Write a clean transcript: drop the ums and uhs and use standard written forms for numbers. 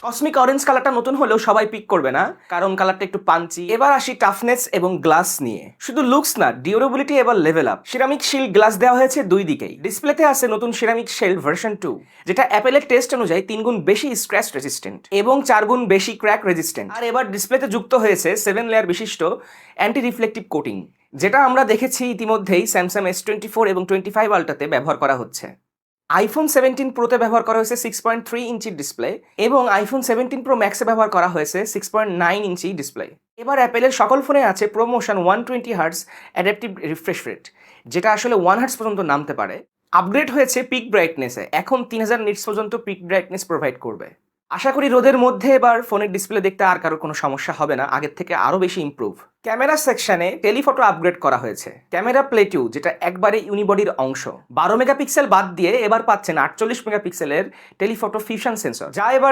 Cosmic orange কালারটা নতুন হলেও সবাই পিক করবে না, কারণ কালারটা একটু পাঞ্চি। এবার আসি টাফনেস এবং গ্লাস নিয়ে। শুধু লুকস না, ডিউরেবিলিটি এবার level up. Ceramic shield glass দেওয়া হয়েছে দুই দিকেই। ডিসপ্লেতে আছে নতুন সিরামিক শিল্ড ভার্সন 2, যেটা অ্যাপেলের টেস্ট অনুযায়ী 3 গুণ বেশি স্ক্র্যাচ রেজিস্ট্যান্ট এবং 4 গুণ বেশি ক্র্যাক রেজিস্ট্যান্ট। আর এবার ডিসপ্লেতে যুক্ত হয়েছে 7 লেয়ার বিশিষ্ট অ্যান্টি রিফ্লেকটিভ কোটিং, যেটা আমরা দেখেছি ইতিমধ্যেই স্যামসাং S24 এবং 25 আল্ট্রাতে ব্যবহার করা হচ্ছে। আইফোন 17 প্রোতে ব্যবহার করা হয়েছে 6.3 ইঞ্চির ডিসপ্লে এবং আইফোন 17 প্রো ম্যাক্সে ব্যবহার করা হয়েছে 6.9 ইঞ্চি ডিসপ্লে। এবার অ্যাপেলের সকল ফোনে আছে ProMotion 120 hertz adaptive refresh rate, যেটা আসলে 1 হার্টস পর্যন্ত নামতে পারে। আপগ্রেড হয়েছে পিক ব্রাইটনেসে, এখন 3000 নিটস পর্যন্ত পিক ব্রাইটনেস প্রোভাইড করবে। আশা করি রোদের মধ্যে এবার ফোনের ডিসপ্লে দেখতে আর কারোর কোনো সমস্যা হবে না, আগের থেকে আরও বেশি ইমপ্রুভ। ক্যামেরা সেকশনে টেলিফটো আপগ্রেড করা হয়েছে। ক্যামেরা প্লেটিউ, যেটা একবারে ইউনিবডির অংশ, 12 মেগাপিক্সেল বাদ দিয়ে এবার পাচ্ছেন 48 মেগাপিক্সেলের টেলিফটো ফিউশন সেন্সর, যা এবার